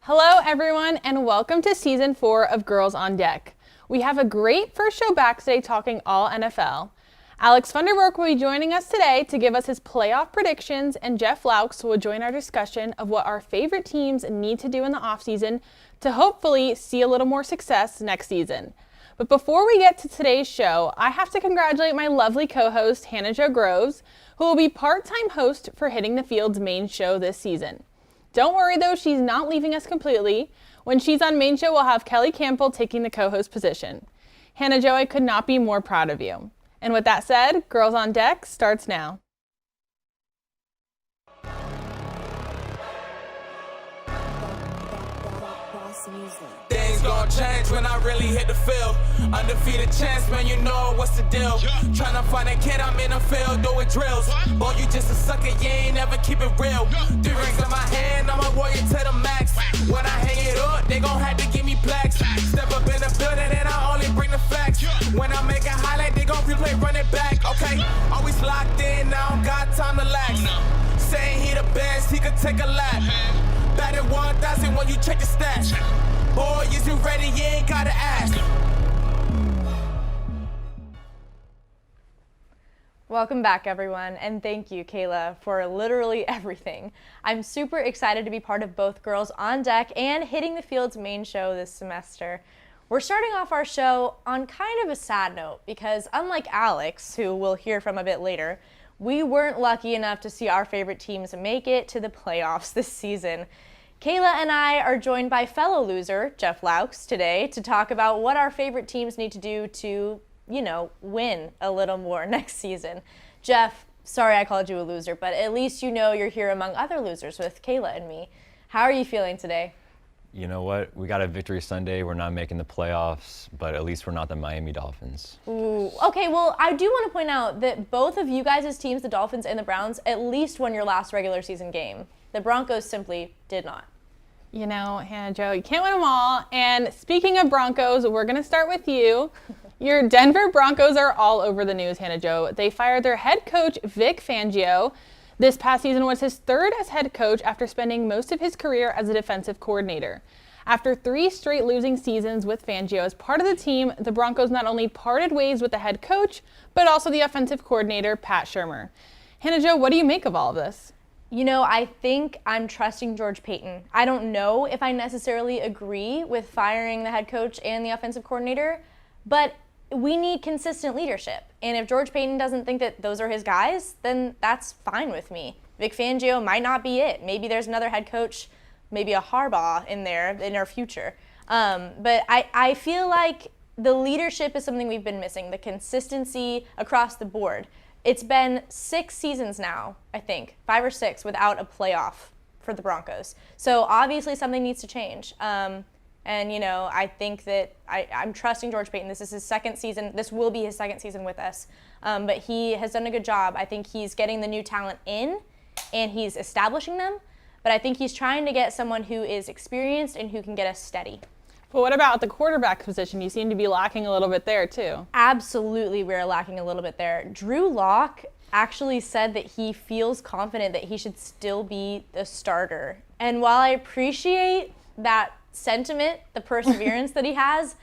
Hello everyone and welcome to season 4 of Girls on Deck. We have a great first show back today talking all NFL. Alex Funderburke will be joining us today to give us his playoff predictions, and Jeff Laux will join our discussion of what our favorite teams need to do in the offseason to hopefully see a little more success next season. But before we get to today's show, I have to congratulate my lovely co-host Hannah Jo Groves, who will be part-time host for Hitting the Field's main show this season. Don't worry though, she's not leaving us completely. When she's on main show, we'll have Kelly Campbell taking the co-host position. Hannah Jo, I could not be more proud of you. And with that said, Girls on Deck starts now. Things gon' change when I really hit the field. Undefeated champs, man, you know what's the deal. Tryna find a kid, I'm in the field doing drills. Boy, you just a sucker, you ain't never keep it real. 3 rings in my hand, I'm a warrior to the max. When I hang it up, they gon' have to give me plaques. Step up in the building and I only bring the facts. When I make a highlight, they gon' replay, run it back. Okay, always locked in, now I don't got time to lax. Saying he the best, he could take a lap. Batted 1,000 when you check the stats. Boy, is you ready? You ain't gotta ask. Welcome back, everyone, and thank you, Kayla, for literally everything. I'm super excited to be part of both Girls on Deck and Hitting the Field's main show this semester. We're starting off our show on kind of a sad note because unlike Alex, who we'll hear from a bit later, we weren't lucky enough to see our favorite teams make it to the playoffs this season. Kayla and I are joined by fellow loser, Jeff Laux, today to talk about what our favorite teams need to do to, win a little more next season. Jeff, sorry I called you a loser, but at least you know you're here among other losers with Kayla and me. How are you feeling today? You know what? We got a victory Sunday. We're not making the playoffs, but at least we're not the Miami Dolphins. Ooh, okay, well, I do want to point out that both of you guys' teams, the Dolphins and the Browns, at least won your last regular season game. The Broncos simply did not. You know, Hannah Jo, you can't win them all. And speaking of Broncos, we're going to start with you. Your Denver Broncos are all over the news, Hannah Jo. They fired their head coach, Vic Fangio. This past season was his third as head coach after spending most of his career as a defensive coordinator. After 3 straight losing seasons with Fangio as part of the team, the Broncos not only parted ways with the head coach, but also the offensive coordinator, Pat Shurmur. Hannah Jo, what do you make of all of this? I think I'm trusting George Paton. I don't know if I necessarily agree with firing the head coach and the offensive coordinator, but we need consistent leadership. And if George Paton doesn't think that those are his guys, then that's fine with me. Vic Fangio might not be it. Maybe there's another head coach, maybe a Harbaugh in there in our future. But I feel like the leadership is something we've been missing, the consistency across the board. It's been 6 seasons now, I think, 5 or 6, without a playoff for the Broncos. So obviously something needs to change. I think that I'm trusting George Paton. This is his second season. This will be his second season with us. But he has done a good job. I think he's getting the new talent in, and he's establishing them. But I think he's trying to get someone who is experienced and who can get us steady. But what about the quarterback position? You seem to be lacking a little bit there, too. Absolutely, we're lacking a little bit there. Drew Lock actually said that he feels confident that he should still be the starter. And while I appreciate that sentiment, the perseverance that he has,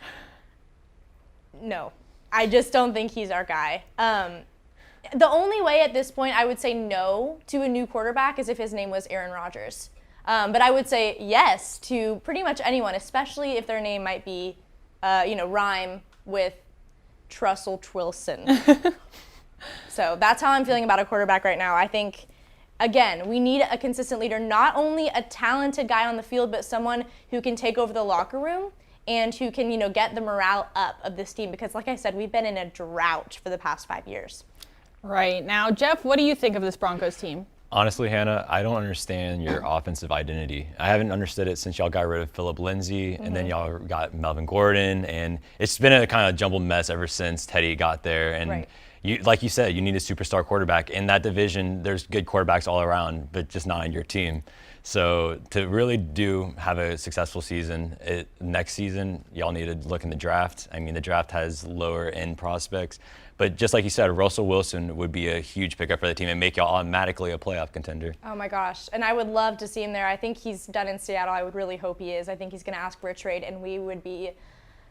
no, I just don't think he's our guy. The only way at this point I would say no to a new quarterback is if his name was Aaron Rodgers. But I would say yes to pretty much anyone, especially if their name might be, rhyme with Trussell Twilson. So that's how I'm feeling about a quarterback right now. I think, again, we need a consistent leader, not only a talented guy on the field, but someone who can take over the locker room and who can, get the morale up of this team. Because like I said, we've been in a drought for the past 5 years. Right. Now, Jeff, what do you think of this Broncos team? Honestly, Hannah, I don't understand your offensive identity. I haven't understood it since y'all got rid of Phillip Lindsay, and then y'all got Melvin Gordon, and it's been a kind of jumbled mess ever since Teddy got there. And right. Like you said, you need a superstar quarterback. In that division, there's good quarterbacks all around, but just not on your team. So to really have a successful season, next season, y'all need to look in the draft. I mean, the draft has lower end prospects, but just like you said, Russell Wilson would be a huge pickup for the team and make y'all automatically a playoff contender. Oh my gosh, and I would love to see him there. I think he's done in Seattle. I would really hope he is. I think he's going to ask for a trade, and we would be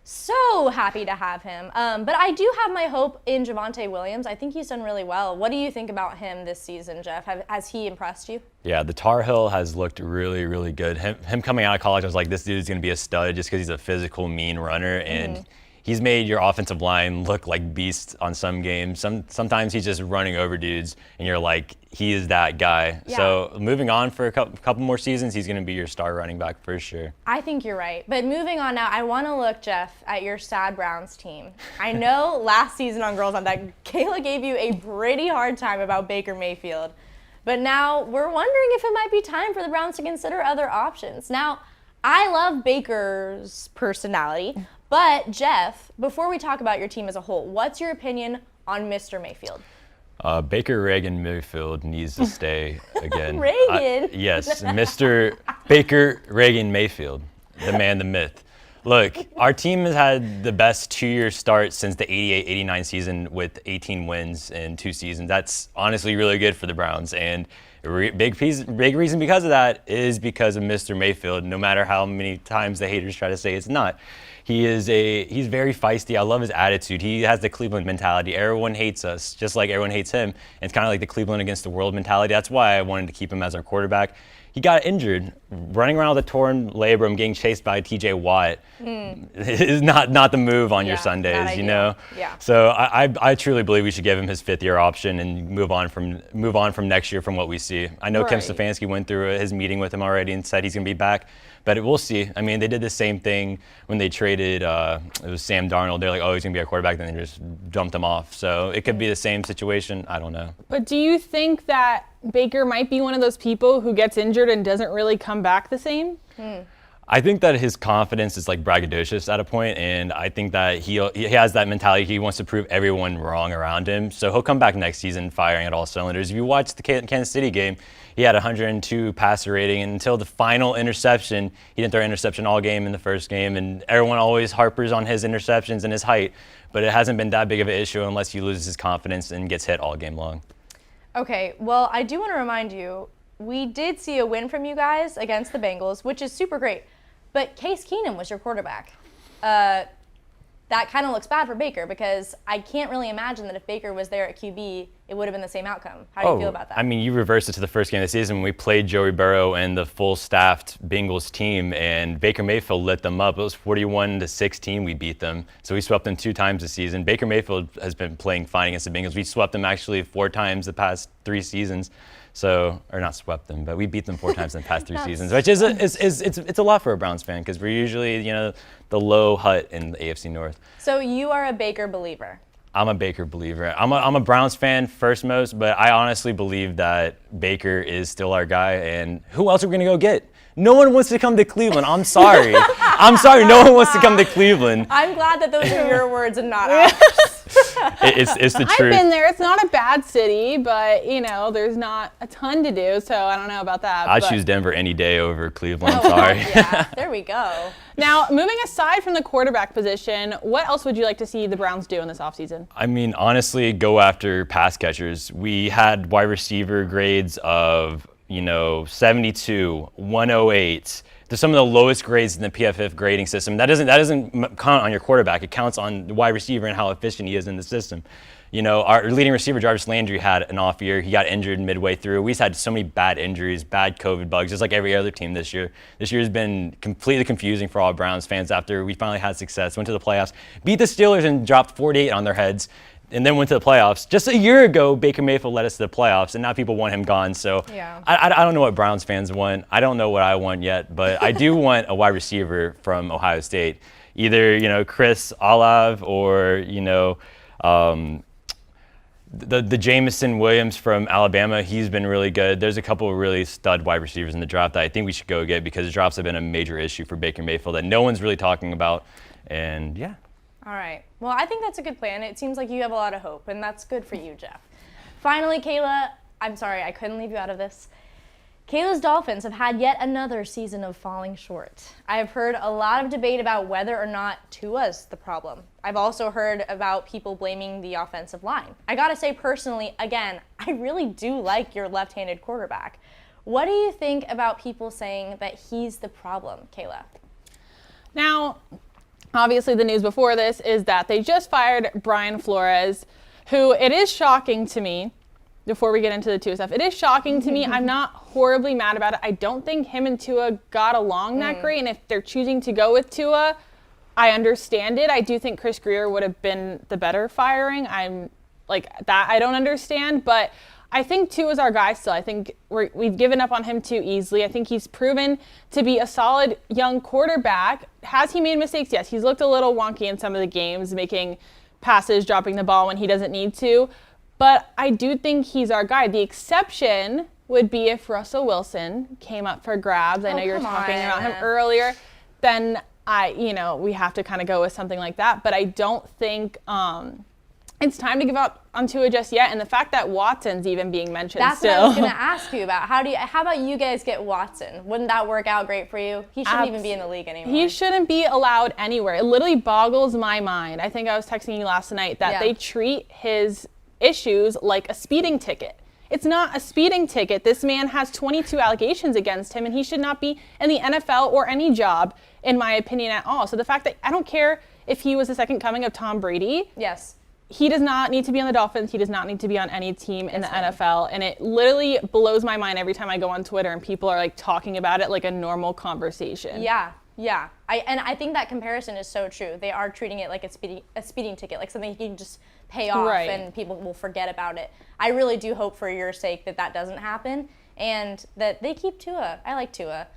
so happy to have him. But I do have my hope in Javonte Williams. I think he's done really well. What do you think about him this season, Jeff? Has he impressed you? Yeah, the Tar Heel has looked really, really good. Him coming out of college, I was like, this dude's going to be a stud just because he's a physical, mean runner. And he's made your offensive line look like beasts on some games. Sometimes he's just running over dudes, and you're like, he is that guy. Yeah. So moving on for a couple more seasons, he's going to be your star running back for sure. I think you're right. But moving on now, I want to look, Jeff, at your sad Browns team. I know last season on Girls on Deck, Kayla gave you a pretty hard time about Baker Mayfield. But now we're wondering if it might be time for the Browns to consider other options. Now, I love Baker's personality, but Jeff, before we talk about your team as a whole, what's your opinion on Mr. Mayfield? Baker Reagan Mayfield needs to stay again. Reagan? Yes, Mr. Baker Reagan Mayfield, the man, the myth. Look, our team has had the best 2-year start since the 88-89 season with 18 wins in 2 seasons. That's honestly really good for the Browns. And big reason because of that is because of Mr. Mayfield, no matter how many times the haters try to say it's not. He's very feisty. I love his attitude. He has the Cleveland mentality. Everyone hates us, just like everyone hates him. And it's kind of like the Cleveland against the world mentality. That's why I wanted to keep him as our quarterback. He got injured, running around with a torn labrum, getting chased by T.J. Watt is not the move on your Sundays, you know. Yeah. So I truly believe we should give him his 5th-year option and move on from next year from what we see. I know Kim Stefanski went through his meeting with him already and said he's going to be back, but we'll see. I mean, they did the same thing when they traded. It was Sam Darnold. They're like, oh, he's going to be our quarterback, then they just dumped him off. So it could be the same situation. I don't know. But do you think that Baker might be one of those people who gets injured and doesn't really come back the same? I think that his confidence is like braggadocious at a point, and I think that he has that mentality. He wants to prove everyone wrong around him. So he'll come back next season firing at all cylinders. If you watch the Kansas City game, he had 102 passer rating, and until the final interception, he didn't throw an interception all game in the first game, and everyone always harpers on his interceptions and his height, but it hasn't been that big of an issue unless he loses his confidence and gets hit all game long. Okay, well, I do want to remind you, we did see a win from you guys against the Bengals, which is super great. But Case Keenum was your quarterback. That kind of looks bad for Baker because I can't really imagine that if Baker was there at QB, it would have been the same outcome. How do you feel about that? I mean, you reversed it to the first game of the season when we played Joey Burrow and the full-staffed Bengals team, and Baker Mayfield lit them up. It was 41-16 we beat them. So we swept them 2 times this season. Baker Mayfield has been playing fine against the Bengals. We swept them actually 4 times the past 3 seasons. So, or not swept them, but we beat them 4 times in the past 3 seasons, which is it's a lot for a Browns fan because we're usually, you know, the low hut in the AFC North. So you are a Baker believer. I'm a Baker believer. I'm a Browns fan first most, but I honestly believe that Baker is still our guy. And who else are we gonna go get? No one wants to come to Cleveland. I'm sorry. I'm sorry. No one wants to come to Cleveland. I'm glad that those are your words and not ours. It's the truth. I've been there. It's not a bad city, but, you know, there's not a ton to do, so I don't know about that. I'd choose Denver any day over Cleveland. I'm sorry. Yeah, there we go. Now, moving aside from the quarterback position, what else would you like to see the Browns do in this offseason? I mean, honestly, go after pass catchers. We had wide receiver grades of, 72, 108. They're some of the lowest grades in the PFF grading system. That doesn't count on your quarterback. It counts on the wide receiver and how efficient he is in the system. Our leading receiver, Jarvis Landry, had an off year. He got injured midway through. We've had so many bad injuries, bad COVID bugs, just like every other team this year. This year has been completely confusing for all Browns fans after we finally had success, went to the playoffs, beat the Steelers and dropped 48 on their heads, and then went to the playoffs. Just a year ago, Baker Mayfield led us to the playoffs, and now people want him gone. So yeah. I don't know what Browns fans want. I don't know what I want yet, but I do want a wide receiver from Ohio State. Either, Chris Olave or, the Jameson Williams from Alabama. He's been really good. There's a couple of really stud wide receivers in the draft that I think we should go get because drops have been a major issue for Baker Mayfield that no one's really talking about. And yeah. All right. Well, I think that's a good plan. It seems like you have a lot of hope, and that's good for you, Jeff. Finally, Kayla, I'm sorry, I couldn't leave you out of this. Kayla's Dolphins have had yet another season of falling short. I have heard a lot of debate about whether or not Tua's the problem. I've also heard about people blaming the offensive line. I gotta say personally, again, I really do like your left-handed quarterback. What do you think about people saying that he's the problem, Kayla? Now, obviously the news before this is that they just fired Brian Flores, who it is shocking to me. Before we get into the Tua stuff, it is shocking to me. I'm not horribly mad about it. I don't think him and Tua got along that great, and if they're choosing to go with Tua, I understand it. I do think Chris Grier would have been the better firing. I'm like that. I don't understand, but I think Tua's our guy still. I think we've given up on him too easily. I think he's proven to be a solid young quarterback. Has he made mistakes? Yes. He's looked a little wonky in some of the games, making passes, dropping the ball when he doesn't need to. But I do think he's our guy. The exception would be if Russell Wilson came up for grabs. I know you were talking about him earlier. Then we have to kind of go with something like that. But I don't think it's time to give up on Tua just yet. And the fact that Watson's even being mentioned That's still. what I was going to ask you about. How about you guys get Watson? Wouldn't that work out great for you? He shouldn't even be in the league anymore. He shouldn't be allowed anywhere. It literally boggles my mind. I think I was texting you last night that they treat his issues like a speeding ticket. It's not a speeding ticket. This man has 22 allegations against him, and he should not be in the NFL or any job, in my opinion, at all. So the fact that I don't care if he was the second coming of Tom Brady. Yes. He does not need to be on the Dolphins. He does not need to be on any team in the NFL. And it literally blows my mind every time I go on Twitter and people are like talking about it like a normal conversation. Yeah. I think that comparison is so true. They are treating it like a speeding ticket, like something you can just pay off and people will forget about it. I really do hope for your sake that doesn't happen and that they keep Tua. I like Tua.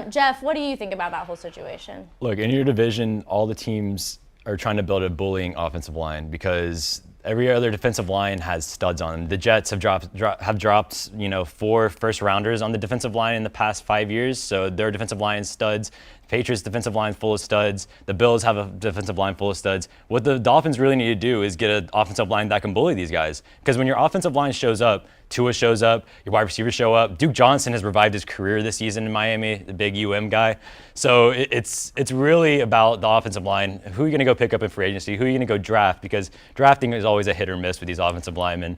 Jeff, what do you think about that whole situation? Look, in your division, all the teams are trying to build a bullying offensive line because every other defensive line has studs on them. The Jets have dropped 4 first rounders on the defensive line in the past 5 years, so their defensive line is studs. Patriots defensive line full of studs. The Bills have a defensive line full of studs. What the Dolphins really need to do is get an offensive line that can bully these guys. Because when your offensive line shows up, Tua shows up, your wide receivers show up. Duke Johnson has revived his career this season in Miami, the big guy. So it's really about the offensive line. Who are you going to go pick up in free agency? Who are you going to go draft? Because drafting is always a hit or miss with these offensive linemen.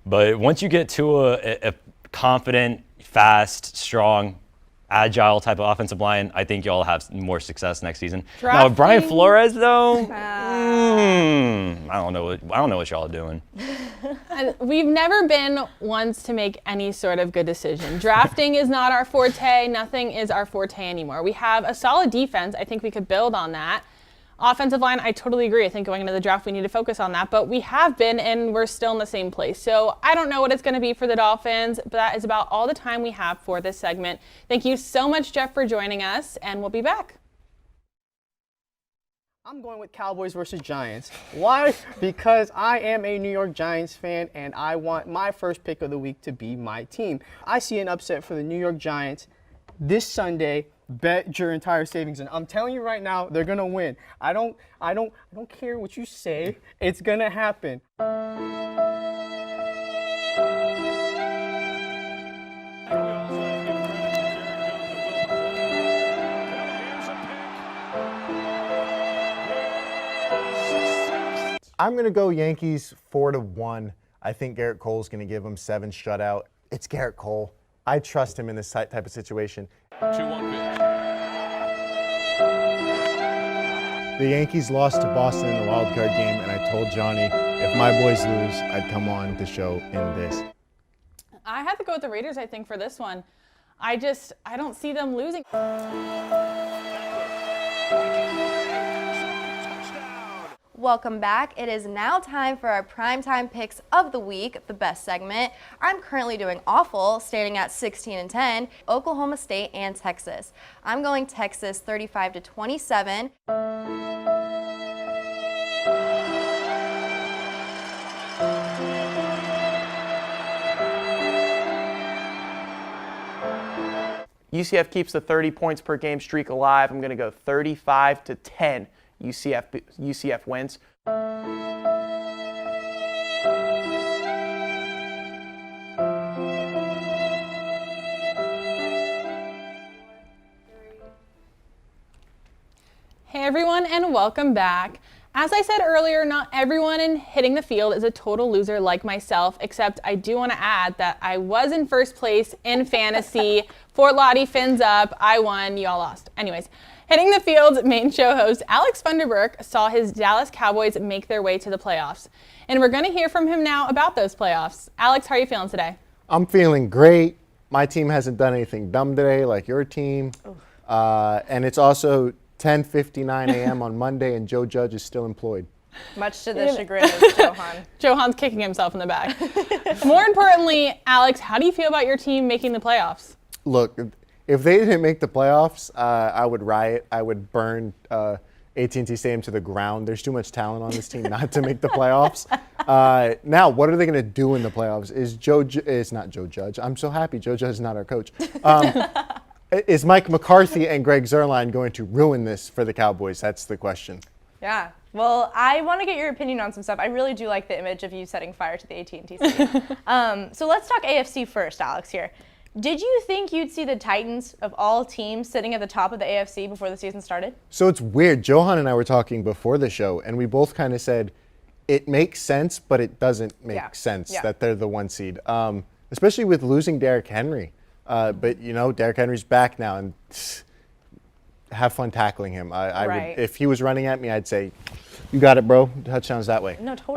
But once you get to a confident, fast, strong, agile type of offensive line, I think y'all have more success next season. Now, with Brian Flores, though, I don't know what y'all are doing. We've never been ones to make any sort of good decision. Drafting is not our forte. Nothing is our forte anymore. We have a solid defense. I think we could build on that. Offensive line, I totally agree. I think going into the draft, we need to focus on that. But we have been, and we're still in the same place. So I don't know what it's going to be for the Dolphins, but that is about all the time we have for this segment. Thank you so much, Jeff, for joining us, and we'll be back. I'm going with Cowboys versus Giants. Why? Because I am a New York Giants fan, and I want my first pick of the week to be my team. I see an upset for the New York Giants this Sunday. Bet your entire savings, and I'm telling you right now, they're gonna win. I don't care what you say. It's gonna happen. I'm gonna go Yankees 4-1. I think Garrett Cole's gonna give them 7 shutout. It's Garrett Cole. I trust him in this type of situation. 2-1 pitch. The Yankees lost to Boston in the wild card game, and I told Johnny if my boys lose, I'd come on the show in this. I had to go with the Raiders, I think, for this one. I don't see them losing. Welcome back. It is now time for our primetime picks of the week, the best segment. I'm currently doing awful, standing at 16-10, Oklahoma State and Texas. I'm going Texas 35-27. UCF keeps the 30 points per game streak alive. I'm going to go 35-10. UCF wins. welcome back. As I said earlier, not everyone in hitting the field is a total loser like myself, except I do want to add that I was in first place in fantasy. Fort Lottie fins up. I won. Y'all lost. Anyways, Hitting the Field's main show host, Alex Funderburke, saw his Dallas Cowboys make their way to the playoffs. And we're going to hear from him now about those playoffs. Alex, how are you feeling today? I'm feeling great. My team hasn't done anything dumb today like your team. And it's also 10:59 a.m. on Monday, and Joe Judge is still employed. Much to the chagrin of Johan. Johan's kicking himself in the back. More importantly, Alex, how do you feel about your team making the playoffs? Look, if they didn't make the playoffs, I would riot. I would burn AT&T Stadium to the ground. There's too much talent on this team not to make the playoffs. Now, what are they going to do in the playoffs? It's not Joe Judge. I'm so happy Joe Judge is not our coach. Is Mike McCarthy and Greg Zuerlein going to ruin this for the Cowboys? That's the question. Yeah. Well, I want to get your opinion on some stuff. I really do like the image of you setting fire to the AT&T Stadium. So let's talk AFC first, Alex, here. Did you think you'd see the Titans of all teams sitting at the top of the AFC before the season started? So it's weird. Johan and I were talking before the show, and we both kind of said it makes sense, but it doesn't make sense that they're the 1 seed, especially with losing Derrick Henry. But, you know, Derrick Henry's back now, and have fun tackling him. I would, if he was running at me, I'd say, you got it, bro. Touchdowns that way. No, totally.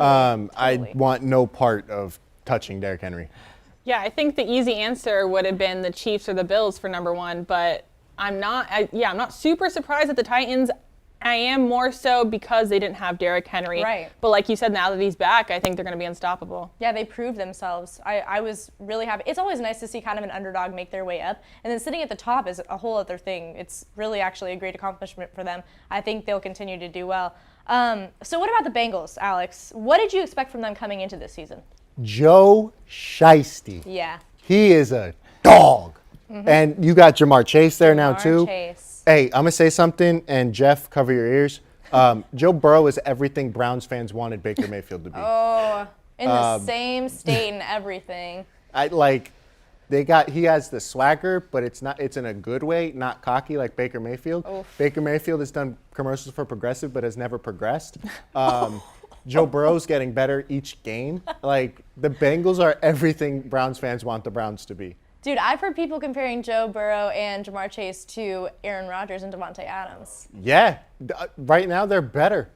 I want no part of touching Derrick Henry. Yeah, I think the easy answer would have been the Chiefs or the Bills for number one, but I'm not super surprised at the Titans. I am more so because they didn't have Derrick Henry. Right. But like you said, now that he's back, I think they're going to be unstoppable. Yeah, they proved themselves. I was really happy. It's always nice to see kind of an underdog make their way up. And then sitting at the top is a whole other thing. It's really actually a great accomplishment for them. I think they'll continue to do well. So what about the Bengals, Alex? What did you expect from them coming into this season? Joe Shiesty. Yeah. He is a dog. And you got Jamar Chase there now, too. Chase. Hey, I'm going to say something, and Jeff, cover your ears. Joe Burrow is everything Browns fans wanted Baker Mayfield to be. Oh, in the same state and everything. He has the swagger, but it's in a good way, not cocky like Baker Mayfield. Oof. Baker Mayfield has done commercials for Progressive, but has never progressed. Joe Burrow's getting better each game. Like, the Bengals are everything Browns fans want the Browns to be. Dude, I've heard people comparing Joe Burrow and Jamar Chase to Aaron Rodgers and Devontae Adams. Yeah, right now they're better.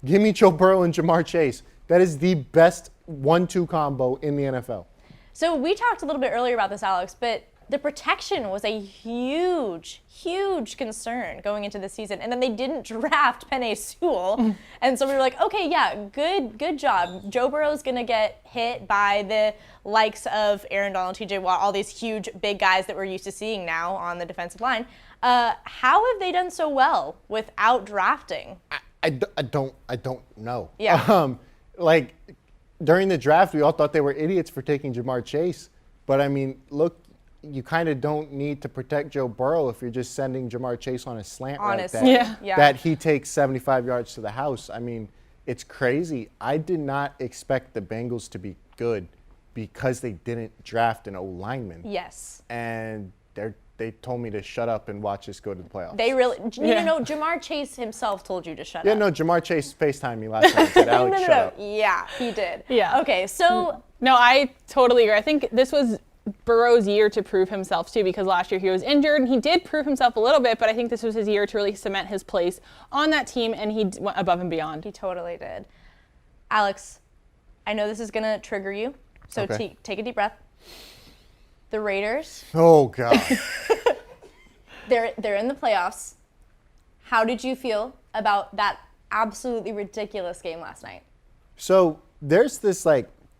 Give me Joe Burrow and Jamar Chase. That is the best 1-2 combo in the NFL. So we talked a little bit earlier about this, Alex, but the protection was a huge, huge concern going into the season. And then they didn't draft Penei Sewell. And so we were like, okay, yeah, good job. Joe Burrow's going to get hit by the likes of Aaron Donald, TJ Watt, all these huge, big guys that we're used to seeing now on the defensive line. How have they done so well without drafting? I don't know. Yeah. Like, during the draft, we all thought they were idiots for taking Jamar Chase. But, I mean, look, you kind of don't need to protect Joe Burrow if you're just sending Jamar Chase on a slant like that. That he takes 75 yards to the house. I mean, it's crazy. I did not expect the Bengals to be good because they didn't draft an O-lineman. Yes. And they told me to shut up and watch us go to the playoffs. They really, no, Jamar Chase himself told you to shut up. Yeah, no, Jamar Chase FaceTimed me last night and said, Alex, shut up. Yeah, he did. Yeah. Okay, so. No, I totally agree. I think this was Burrow's year to prove himself too, because last year he was injured and he did prove himself a little bit, but I think this was his year to really cement his place on that team, and he went above and beyond. He totally did. Alex, I know this is going to trigger you, so take a deep breath. The Raiders. Oh, God. They're in the playoffs. How did you feel about that absolutely ridiculous game last night? So there's this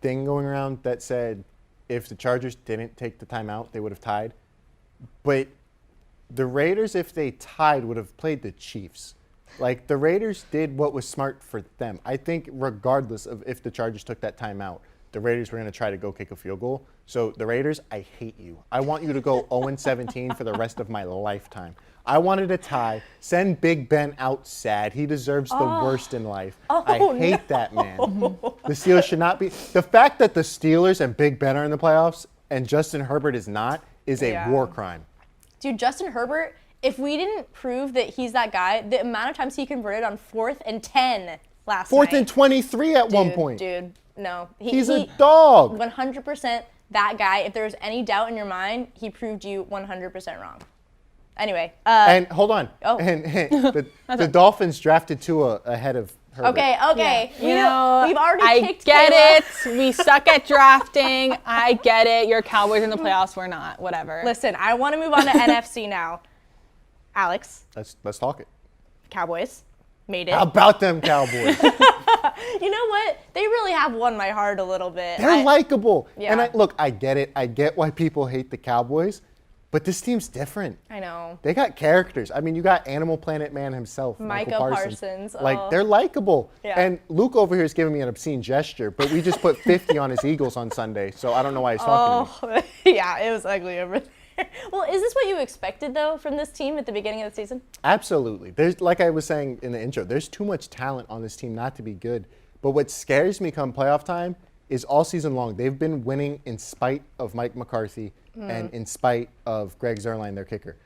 thing going around that said if the Chargers didn't take the timeout, they would have tied. But the Raiders, if they tied, would have played the Chiefs. Like, the Raiders did what was smart for them. I think regardless of if the Chargers took that timeout, the Raiders were going to try to go kick a field goal. So the Raiders, I hate you. I want you to go 0-17 for the rest of my lifetime. I wanted a tie. Send Big Ben out sad. He deserves the worst in life. I hate that man. The Steelers should not be. The fact that the Steelers and Big Ben are in the playoffs and Justin Herbert is not is a war crime. Dude, Justin Herbert if we didn't prove that he's that guy, the amount of times he converted on 4th and 10 last night. 4th and 23 at one point. Dude, no. He's a dog. 100% that guy. If there was any doubt in your mind, he proved you 100% wrong. Anyway. And hold on. Oh. And the Dolphins drafted Tua ahead of Herbert. Okay. You know, we've already I kicked get Kayla. it. We suck at drafting. I get it. Your Cowboys in the playoffs. We're not. Whatever. Listen, I want to move on to NFC now. Alex, Let's talk it. Cowboys made it. How about them Cowboys? You know what? They really have won my heart a little bit. They're likable. Yeah. And look, I get it. I get why people hate the Cowboys, but this team's different. I know. They got characters. I mean, you got Animal Planet Man himself, Micah Michael Parsons. Like, Oh. they're likable. Yeah. And Luke over here is giving me an obscene gesture, but we just put 50 on his Eagles on Sunday, so I don't know why he's talking to me. Yeah, it was ugly over there. Well, is this what you expected, though, from this team at the beginning of the season? Absolutely. There's, like I was saying in the intro, there's too much talent on this team not to be good. But what scares me come playoff time is all season long, they've been winning in spite of Mike McCarthy and in spite of Greg Zuerlein, their kicker.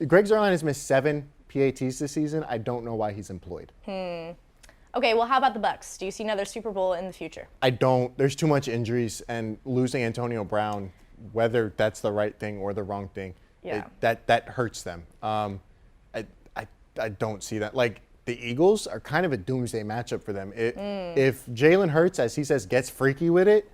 Greg Zuerlein has missed 7 PATs this season. I don't know why he's employed. Okay, well, how about the Bucks? Do you see another Super Bowl in the future? I don't. There's too much injuries, and losing Antonio Brown, whether that's the right thing or the wrong thing, Yeah. that hurts them. I don't see that. Like, the Eagles are kind of a doomsday matchup for them. If Jalen Hurts, as he says, gets freaky with it,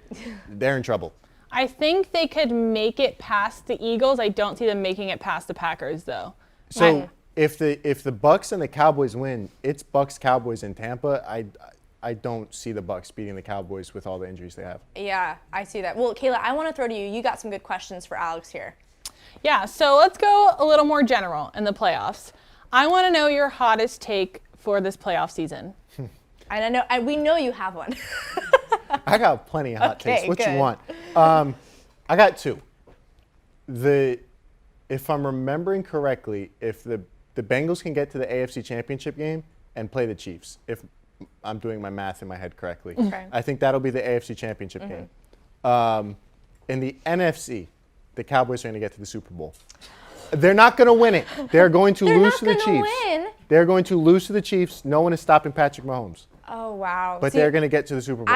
they're in trouble. I think they could make it past the Eagles. I don't see them making it past the Packers, though. So if the Bucks and the Cowboys win, it's Bucks Cowboys in Tampa. I don't see the Bucks beating the Cowboys with all the injuries they have. Yeah, I see that. Well, Kayla, I want to throw to you. You got some good questions for Alex here. Yeah, so let's go a little more general in the playoffs. I want to know your hottest take for this playoff season. And I know we know you have one. I got plenty of hot takes. Okay, What good. you want? I got 2. If I'm remembering correctly, if the Bengals can get to the AFC Championship game and play the Chiefs, if I'm doing my math in my head correctly, Okay. I think that'll be the AFC Championship game. In the NFC, the Cowboys are going to get to the Super Bowl. They're not going to win it. They're going to They're lose not to the gonna Chiefs. win. They're going to lose to the Chiefs. No one is stopping Patrick Mahomes. Oh, wow. But See, they're going to get to the Super Bowl.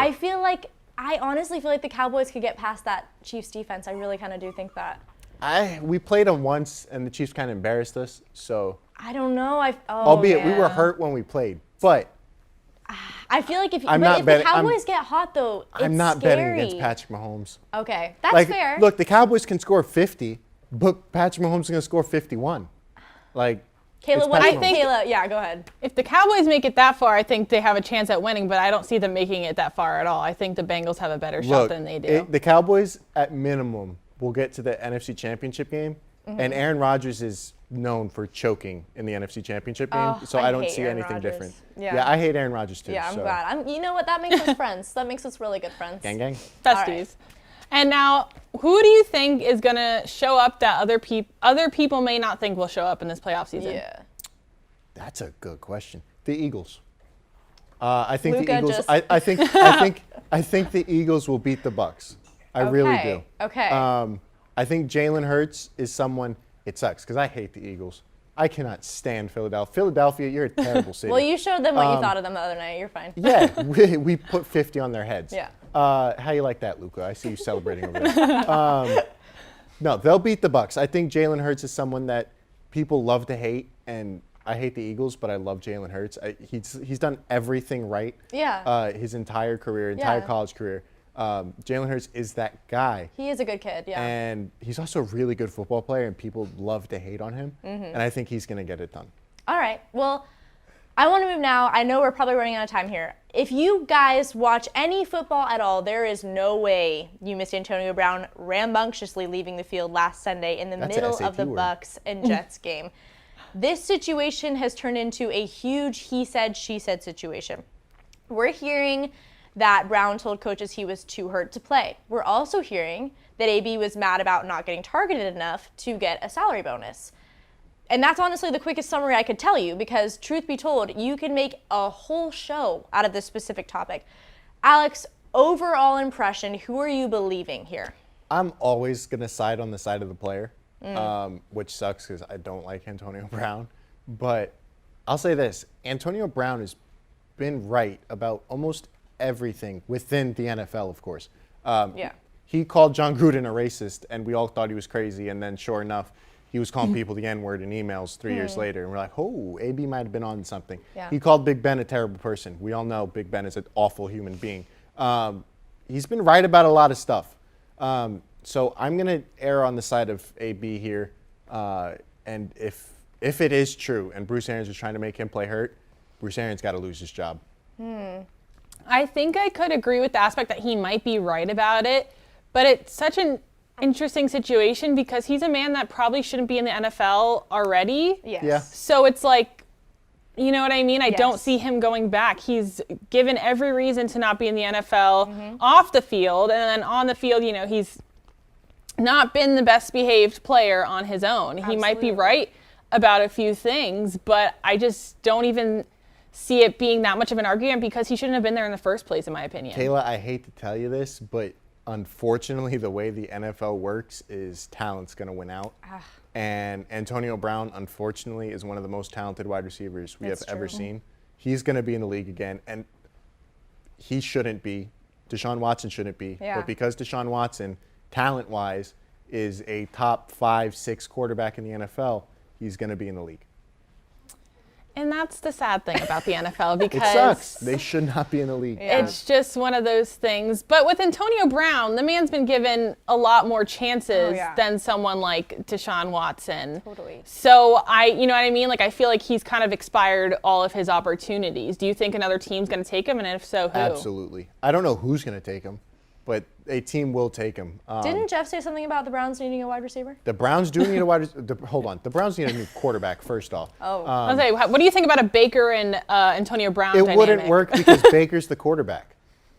I honestly feel like the Cowboys could get past that Chiefs defense. I really kind of do think that. We played them once, and the Chiefs kind of embarrassed us. So, I don't know. albeit we were man. hurt when we played, but I feel like if I'm but not if betting- the Cowboys get hot, though, it's I'm not scary. betting against Patrick Mahomes. Okay, that's fair. Look, the Cowboys can score 50, but Patrick Mahomes is going to score 51. Like, Kayla, it's what I Patrick think. Mahomes. Kayla, yeah, go ahead. If the Cowboys make it that far, I think they have a chance at winning, but I don't see them making it that far at all. I think the Bengals have a better shot Look, than they do. the Cowboys, at minimum, will get to the NFC Championship game, and Aaron Rodgers is known for choking in the NFC Championship game, Oh, so I I don't hate see Aaron anything Rodgers. different. Yeah. I hate Aaron Rodgers too. Yeah, I'm so. glad. You know what? That makes us friends. That makes us really good friends. Gang, gang. Besties. right. And now, who do you think is going to show up that other people may not think will show up in this playoff season? Yeah. That's a good question. The Eagles. I think Luka the Eagles. just- I think the Eagles will beat the Bucks. I really do. Okay. I think Jalen Hurts is someone. It sucks because I hate the Eagles. I cannot stand Philadelphia. Philadelphia, you're a terrible city. Well, you showed them what you thought of them the other night. You're fine. Yeah, we put 50 on their heads. Yeah. How you like that, Luca? I see you celebrating over there. No, they'll beat the Bucks. I think Jalen Hurts is someone that people love to hate, and I hate the Eagles, but I love Jalen Hurts. He's done everything right. Yeah. His entire career, entire Yeah. college career. Jalen Hurts is that guy. He is a good kid. Yeah. And he's also a really good football player, and people love to hate on him. And I think he's going to get it done. All right. Well, I want to move now. I know we're probably running out of time here. If you guys watch any football at all, there is no way you missed Antonio Brown rambunctiously leaving the field last Sunday in the That's an middle of SAT the word. Bucks and Jets game. This situation has turned into a huge he said, she said situation. We're hearing that Brown told coaches he was too hurt to play. We're also hearing that AB was mad about not getting targeted enough to get a salary bonus. And that's honestly the quickest summary I could tell you, because truth be told, you can make a whole show out of this specific topic. Alex, overall impression, who are you believing here? I'm always going to side on the side of the player. which sucks because I don't like Antonio Brown. But I'll say this, Antonio Brown has been right about almost everything within the NFL, of course. He called John Gruden a racist, and we all thought he was crazy. And then, sure enough, he was calling people the N-word in emails 3 years later. And we're like, oh, AB might have been on something. Yeah. He called Big Ben a terrible person. We all know Big Ben is an awful human being. He's been right about a lot of stuff. So I'm going to err on the side of AB here. And if it is true and Bruce Arians is trying to make him play hurt, Bruce Arians got to lose his job. I think I could agree with the aspect that he might be right about it, but it's such an interesting situation because he's a man that probably shouldn't be in the NFL already. Yes. Yeah. So it's like, you know what I mean? I don't Yes. see him going back. He's given every reason to not be in the NFL off the field, and then on the field, you know, he's not been the best behaved player on his own. He might be Absolutely. right about a few things, but I just don't even see it being that much of an argument because he shouldn't have been there in the first place, in my opinion. Kayla, I hate to tell you this, but unfortunately, the way the NFL works is talent's going to win out. And Antonio Brown, unfortunately, is one of the most talented wide receivers we have ever seen. He's going to be in the league again, and he shouldn't be. Deshaun Watson shouldn't be. Yeah. But because Deshaun Watson, talent-wise, is a top 5, 6 quarterback in the NFL, he's going to be in the league. And that's the sad thing about the NFL because It sucks. They should not be in the league. it's just one of those things. But with Antonio Brown, the man's been given a lot more chances than someone like Deshaun Watson. Totally. So you know what I mean? Like, I feel like he's kind of expired all of his opportunities. Do you think another team's going to take him? And if so, who? Absolutely. I don't know who's going to take him, but a team will take him. Didn't Jeff say something about the Browns needing a wide receiver? The Browns do need a wide receiver. Hold on. The Browns need a new quarterback, first off. I was like, what do you think about a Baker and Antonio Brown It dynamic? wouldn't work because Baker's the quarterback.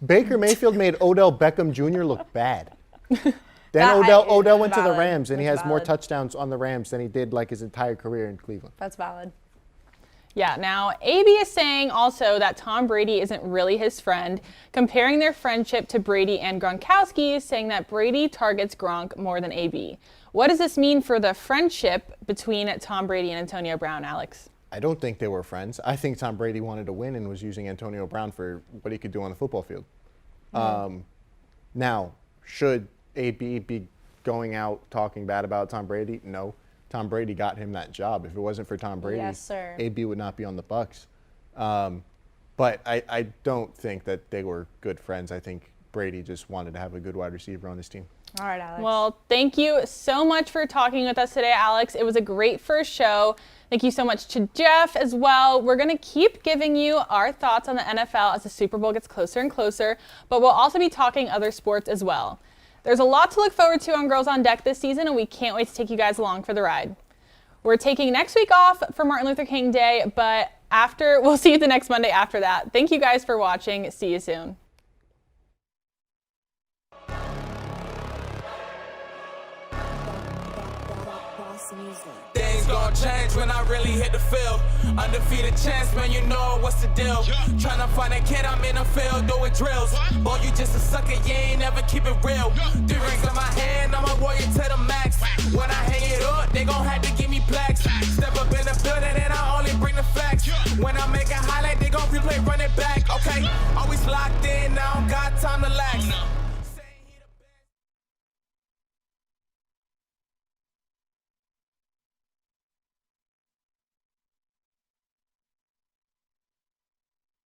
Baker Mayfield made Odell Beckham Jr. look bad. Then Odell went to the valid. Rams, and he That's has more valid. touchdowns on the Rams than he did like his entire career in Cleveland. That's valid. Yeah, now AB is saying also that Tom Brady isn't really his friend, comparing their friendship to Brady and Gronkowski, saying that Brady targets Gronk more than AB. What does this mean for the friendship between Tom Brady and Antonio Brown, Alex? I don't think they were friends. I think Tom Brady wanted to win and was using Antonio Brown for what he could do on the football field. Now, should AB be going out talking bad about Tom Brady? No. Tom Brady got him that job. If it wasn't for Tom Brady, Yes, sir. AB would not be on the Bucs. But I don't think that they were good friends. I think Brady just wanted to have a good wide receiver on his team. All right, Alex. Well, thank you so much for talking with us today, Alex. It was a great first show. Thank you so much to Jeff as well. We're going to keep giving you our thoughts on the NFL as the Super Bowl gets closer and closer, but we'll also be talking other sports as well. There's a lot to look forward to on Girls on Deck this season, and we can't wait to take you guys along for the ride. We're taking next week off for Martin Luther King Day, but we'll see you the next Monday after that. Thank you guys for watching. See you soon. Things gon' change when I really hit the field. Undefeated champs, man, you know what's the deal. Tryna find a kid, I'm in the field doing drills. Boy, you just a sucker, you ain't never keep it real. 3 rings in my hand, I'm a warrior to the max. When I hang it up, they gon' have to give me plaques. Step up in the building and I only bring the facts. When I make a highlight, they gon' replay, run it back, okay? Always locked in, I don't got time to lax.